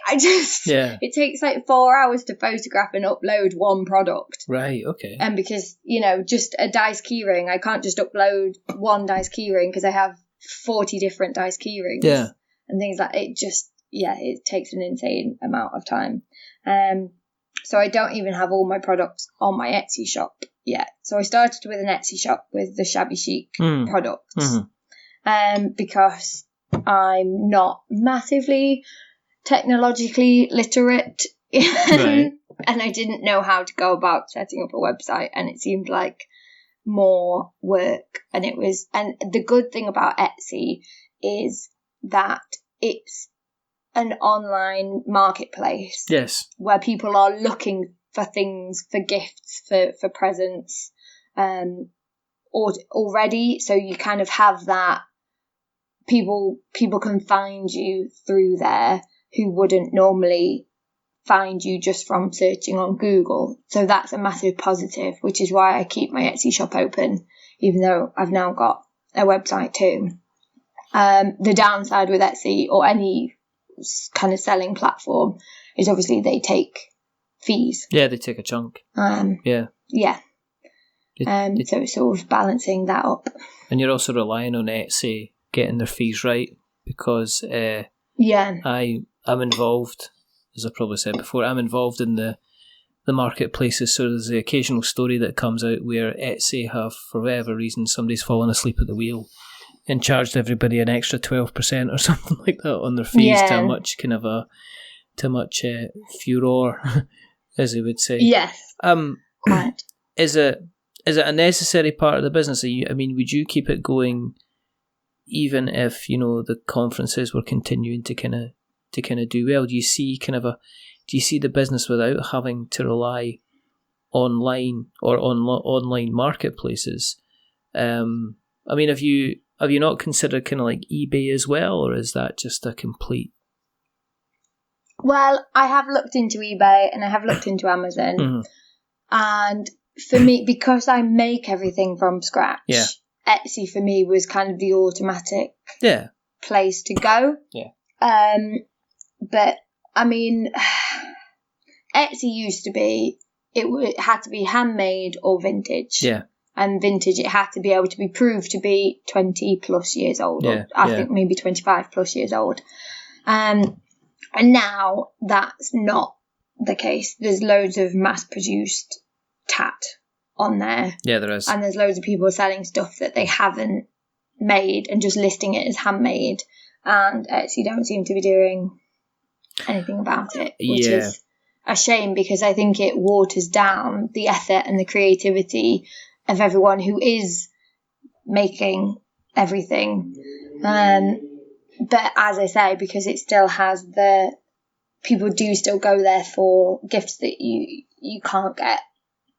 It takes like 4 hours to photograph and upload one product. Right, okay. And because, just a dice keyring, I can't just upload one dice keyring because I have 40 different dice keyrings. Yeah. And things like it it takes an insane amount of time. So I don't even have all my products on my Etsy shop yet. So I started with an Etsy shop with the shabby chic products, because I'm not massively technologically literate, Right. and I didn't know how to go about setting up a website, and it seemed like more work. And the good thing about Etsy is that it's an online marketplace. Yes. Where people are looking for things, for gifts, for presents, already. So you kind of have that. People can find you through there who wouldn't normally find you just from searching on Google. So that's a massive positive, which is why I keep my Etsy shop open, even though I've now got a website too. The downside with Etsy or any kind of selling platform is obviously they take fees. Yeah, they take a chunk. Yeah. So it's sort of balancing that up. And you're also relying on Etsy getting their fees right, because I'm involved, as I probably said before, I'm involved in the marketplaces. So there's the occasional story that comes out where Etsy have, for whatever reason, somebody's fallen asleep at the wheel and charged everybody an extra 12% or something like that on their fees, to much furore, as they would say. Yes. Right. Is it a necessary part of the business? Would you keep it going even if the conferences were continuing to kind of do well? Do you see the business without having to rely online or on online marketplaces? Have you not considered kind of like eBay as well, or is that just a complete? Well, I have looked into eBay and I have looked into Amazon, and for me, because I make everything from scratch, Etsy for me was kind of the automatic place to go. Yeah. But I mean, Etsy used to be, it had to be handmade or vintage. Yeah. And vintage, it had to be able to be proved to be 20 plus years old. Or I think maybe 25 plus years old. And now that's not the case. There's loads of mass-produced tat on there. Yeah, there is. And there's loads of people selling stuff that they haven't made and just listing it as handmade. And Etsy don't seem to be doing anything about it, which is a shame, because I think it waters down the effort and the creativity of everyone who is making everything. But as I say, because it still has people do still go there for gifts that you can't get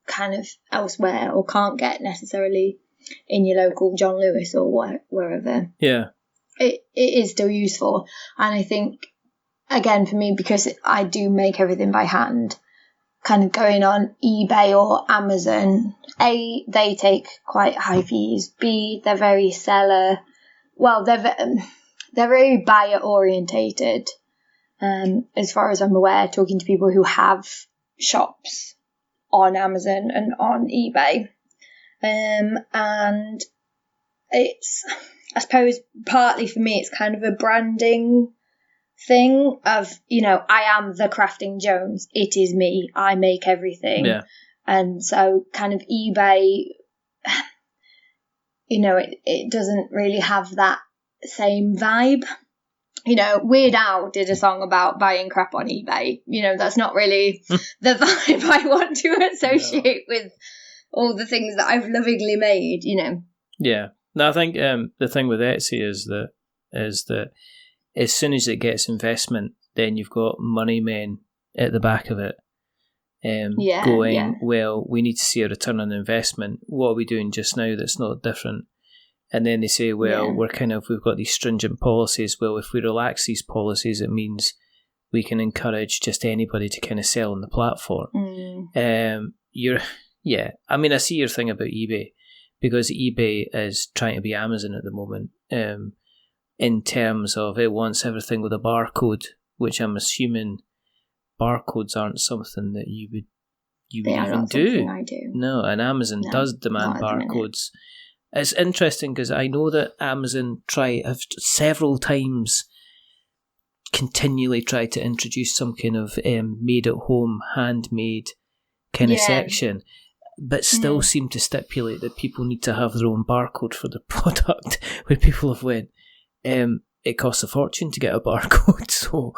kind of elsewhere, or can't get necessarily in your local John Lewis or wherever. Yeah. It is still useful. And I think, again, for me, because I do make everything by hand, kind of going on eBay or Amazon, A, they take quite high fees. B, they're very they're very buyer orientated. As far as I'm aware, talking to people who have shops on Amazon and on eBay. And it's, I suppose, partly for me, it's kind of a branding thing of, I am the Crafting Jones. It is me. I make everything. Yeah. And so kind of eBay, it doesn't really have that same vibe. Weird Al did a song about buying crap on eBay. That's not really the vibe I want to associate with all the things that I've lovingly made, Yeah. No, I think the thing with Etsy is that as soon as it gets investment, then you've got money men at the back of it going, well, we need to see a return on investment. What are we doing just now that's not different? And then they say, well, we've got these stringent policies. Well, if we relax these policies, it means we can encourage just anybody to kind of sell on the platform. I see your thing about eBay, because eBay is trying to be Amazon at the moment, in terms of it wants everything with a barcode, which I'm assuming barcodes aren't something that you would even do. I do. No, and Amazon does demand barcodes. It's interesting because I know that Amazon have several times continually tried to introduce some kind of made-at-home, handmade kind of section, but still seem to stipulate that people need to have their own barcode for the product, where people have went, it costs a fortune to get a barcode, so,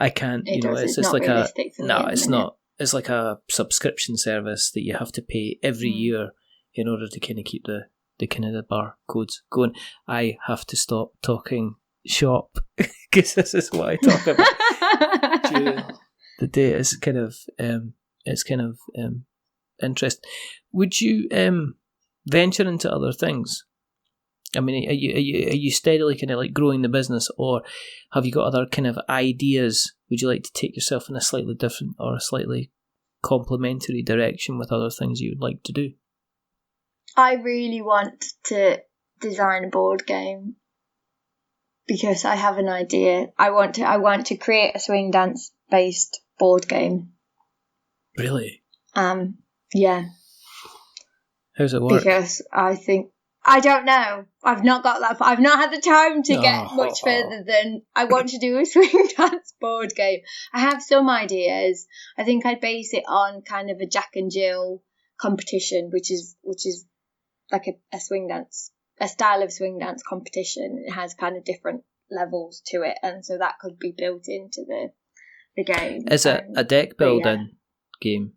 I can't, it's just like it's not. It's like a subscription service that you have to pay every year in order to kind of keep the kind of the barcodes going. I have to stop talking shop because this is what I talk about during the day. It's kind of interesting. Would you venture into other things? I mean, are you steadily kind of like growing the business, or have you got other kind of ideas? Would you like to take yourself in a slightly different or a slightly complementary direction with other things you would like to do? I really want to design a board game because I have an idea. I want to create a swing dance based board game. Really? Yeah. How's it work? Because I don't know. I've not got that. I've not had the time to get much further than I want to do a swing dance board game. I have some ideas. I think I'd base it on kind of a Jack and Jill competition, which is like a swing dance, a style of swing dance competition. It has kind of different levels to it, and so that could be built into the game. Is it a deck building game?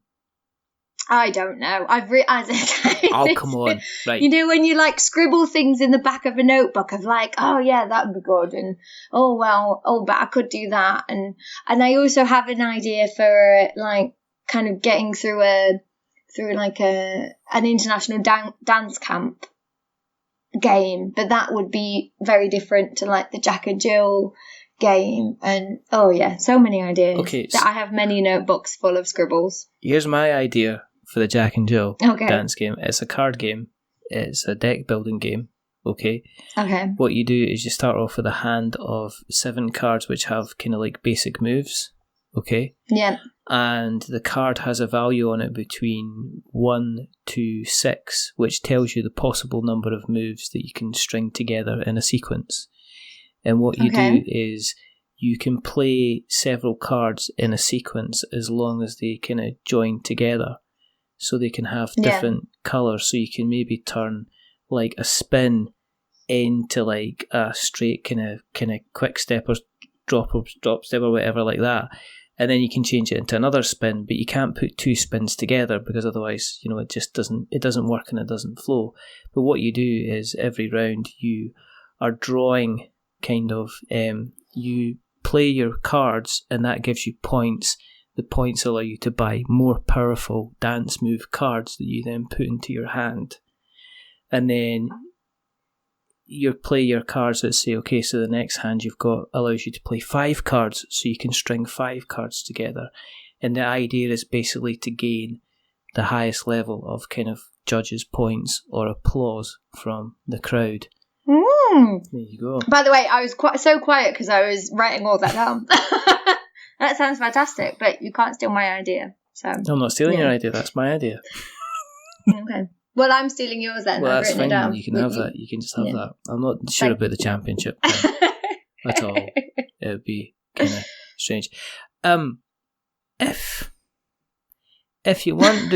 I don't know. Oh, come on. Right. When you like scribble things in the back of a notebook of like, oh yeah, that would be good, and but I could do that, and I also have an idea for like kind of getting through an international dance camp game, but that would be very different to like the Jack and Jill game. And so many ideas. Okay, that I have many notebooks full of scribbles. Here's my idea for the Jack and Jill dance game. It's a card game. It's a deck building game. Okay. What you do is you start off with a hand of 7 cards which have kind of like basic moves. Okay. Yeah. And the card has a value on it between 1 to 6, which tells you the possible number of moves that you can string together in a sequence. And what you do is you can play several cards in a sequence as long as they kind of join together. So they can have different colours. So you can maybe turn like a spin into like a straight kind of quick step or drop step or whatever like that. And then you can change it into another spin, but you can't put 2 spins together because otherwise, it just doesn't work and it doesn't flow. But what you do is every round you are drawing kind of, you play your cards and that gives you points. The points allow you to buy more powerful dance move cards that you then put into your hand. And then you play your cards that say, okay, so the next hand you've got allows you to play 5 cards, so you can string 5 cards together. And the idea is basically to gain the highest level of kind of judges' points or applause from the crowd. There you go. By the way, I was so quiet because I was writing all that down. That sounds fantastic, but you can't steal my idea. So I'm not stealing your idea, that's my idea. Okay. Well, I'm stealing yours then. Well, I've that's written fine. it down. You can have that. You can just have that. I'm not sure about the championship at all. would be kind of strange. If you weren't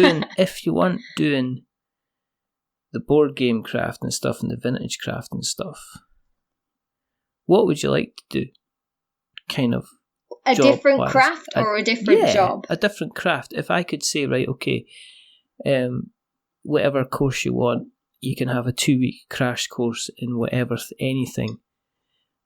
doing the board game craft and stuff and the vintage craft and stuff, what would you like to do? Kind of a different craft or a different job? A different craft. If I could say, right, okay, whatever course you want, you can have a 2-week crash course in whatever, anything.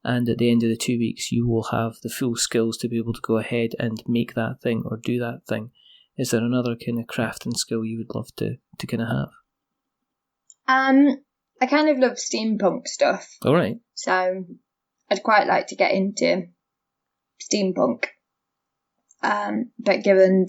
And at the end of the 2 weeks, you will have the full skills to be able to go ahead and make that thing or do that thing. Is there another kind of craft and skill you would love to kind of have? I kind of love steampunk stuff. All right. So I'd quite like to get into steampunk. But given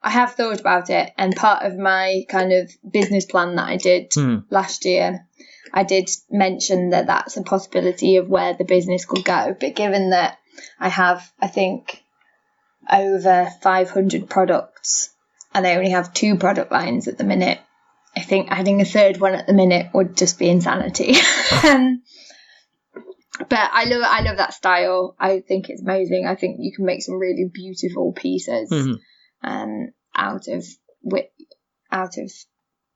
I have thought about it, and part of my kind of business plan that I did last year, I did mention that that's a possibility of where the business could go. But given that I have, I think, over 500 products and I only have 2 product lines at the minute, I think adding a third one at the minute would just be insanity. But I love that style. I think it's amazing. I think you can make some really beautiful pieces out of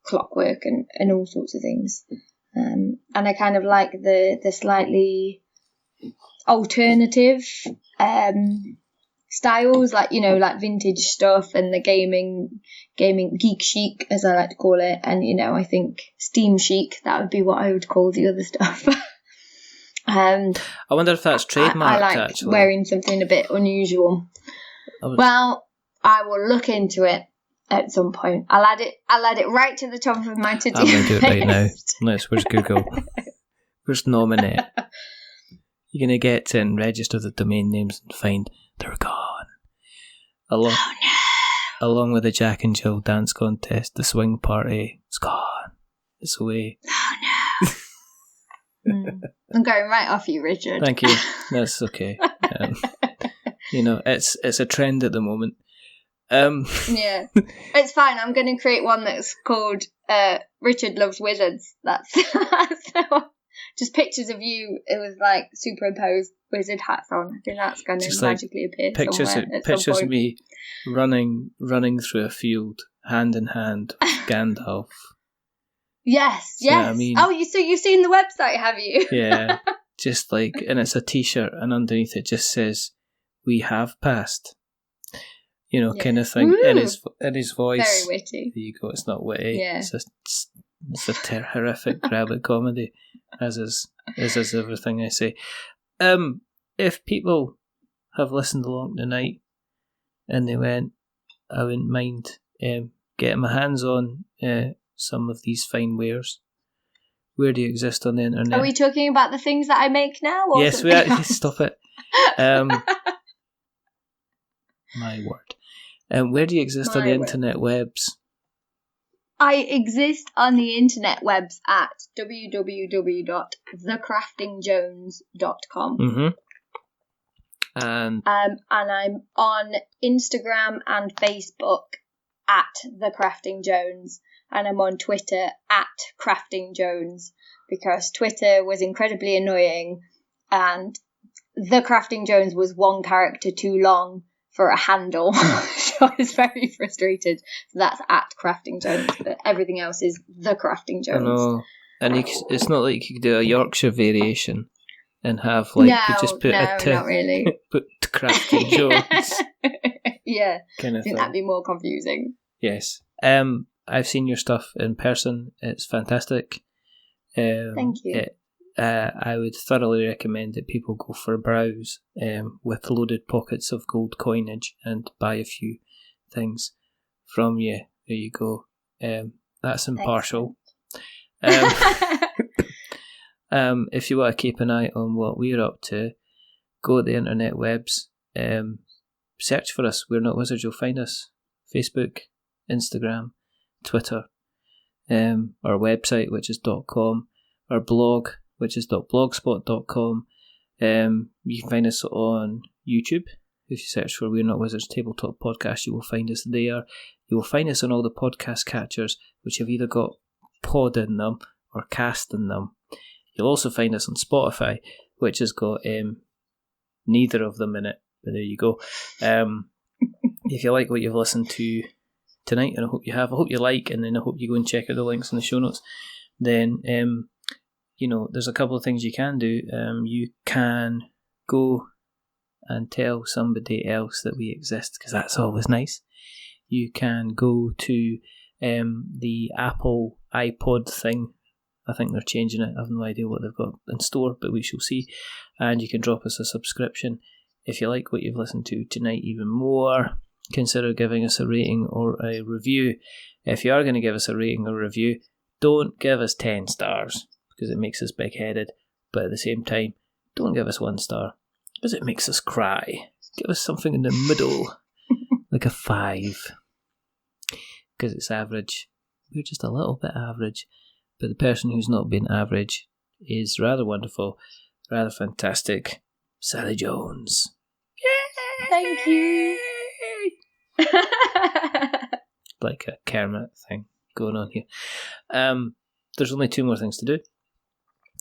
clockwork and all sorts of things. And I kind of like the slightly alternative styles, like, you know, like vintage stuff and the gaming geek chic, as I like to call it. And, you know, I think steam chic, that would be what I would call the other stuff. I wonder if that's trademarked. I like actually wearing something a bit unusual. Well, I will look into it at some point. I'll add it right to the top of my to-do list. I'm going to do it right now. Where's Google? Where's nominate? You're going to get to and register the domain names and find they're gone. Along with the Jack and Jill dance contest, the swing party, it's gone. It's away. Oh no. I'm going right off you, Richard. Thank you. That's okay. You know, it's a trend at the moment. Yeah, it's fine. I'm going to create one that's called Richard Loves Wizards. That's just pictures of you with like superimposed wizard hats on. I think that's going to magically appear somewhere. Pictures of me running through a field hand in hand with Gandalf. Yes. You know what I mean? Oh, so you've seen the website, have you? Yeah, just like, and it's a T-shirt, and underneath it just says, "We have passed." You know, kind of thing. In his voice. Very witty. There you go. It's not witty. Yeah. It's a horrific rabbit comedy, as is everything I say. If people have listened along tonight and they went, I wouldn't mind getting my hands on some of these fine wares. Where do you exist on the internet? Are we talking about the things that I make now? Or yes, we actually stop it. My word. Where do you exist on the internet webs? I exist on the internet webs at www.thecraftingjones.com. Mm-hmm. And I'm on Instagram and Facebook at The Crafting Jones, and I'm on Twitter at Crafting Jones, because Twitter was incredibly annoying and The Crafting Jones was one character too long for a handle. So I was very frustrated. So that's at Crafting Jones, but everything else is The Crafting Jones. I know. And it's not like you could do a Yorkshire variation and have like not really. Put Crafting Jones. Yeah. Kind of I think that'd be more confusing. Yes. I've seen your stuff in person. It's fantastic. Thank you. I would thoroughly recommend that people go for a browse with loaded pockets of gold coinage and buy a few things from you. There you go. That's impartial. If you want to keep an eye on what we're up to, go to the internet webs. Search for us. We're Not Wizards. You'll find us. Facebook, Instagram, Twitter, our website, which is .com, our blog, which is .blogspot.com. You can find us on YouTube. If you search for We're Not Wizards Tabletop Podcast, you will find us there. You will find us on all the podcast catchers, which have either got pod in them or cast in them. You'll also find us on Spotify, which has got neither of them in it, but there you go. If you like what you've listened to tonight, and I hope you have, I hope you like, and then I hope you go and check out the links in the show notes, then there's a couple of things you can do. You can go and tell somebody else that we exist, because that's always nice. You can go to the Apple iPod thing. I think they're changing it. I have no idea what they've got in store, but we shall see. And you can drop us a subscription. If you like what you've listened to tonight even more, consider giving us a rating or a review. If you are going to give us a rating or review, don't give us 10 stars, because it makes us big-headed. But at the same time, don't give us 1 star, because it makes us cry. Give us something in the middle, like a 5, because it's average. We're just a little bit average. But the person who's not been average is rather wonderful, rather fantastic. Sally Jones. Yay! Thank you. Like a Kermit thing going on here. There's only 2 more things to do.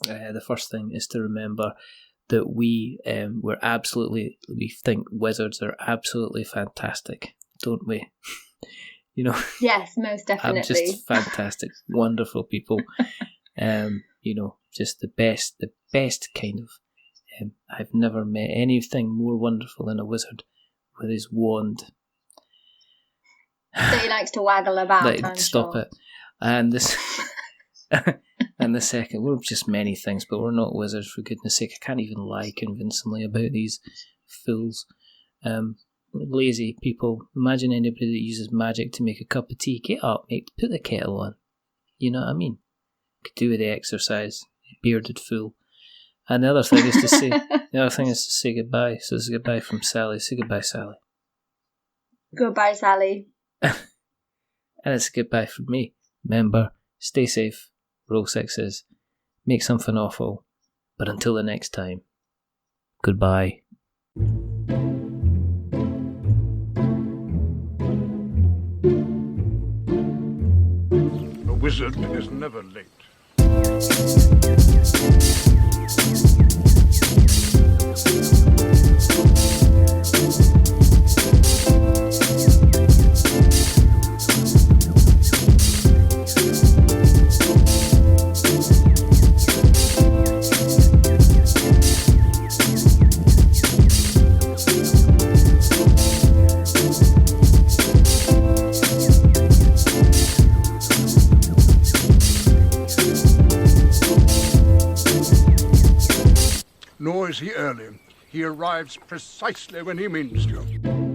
The first thing is to remember that we think wizards are absolutely fantastic, don't we? Yes, most definitely. Just fantastic, wonderful people. Just the best kind of. I've never met anything more wonderful than a wizard with his wand. So he likes to waggle about. Stop it. And this, and the second, we're just many things, but we're not wizards, for goodness sake. I can't even lie convincingly about these fools. Lazy people. Imagine anybody that uses magic to make a cup of tea. Get up, mate. Put the kettle on. You know what I mean? Could do with the exercise. Bearded fool. And the other thing is to say goodbye. So this is goodbye from Sally. Say goodbye, Sally. Goodbye, Sally. And it's goodbye from me. Remember, stay safe, roll 6s, make something awful. But until the next time, goodbye. A wizard is never late. Nor is he early. He arrives precisely when he means to.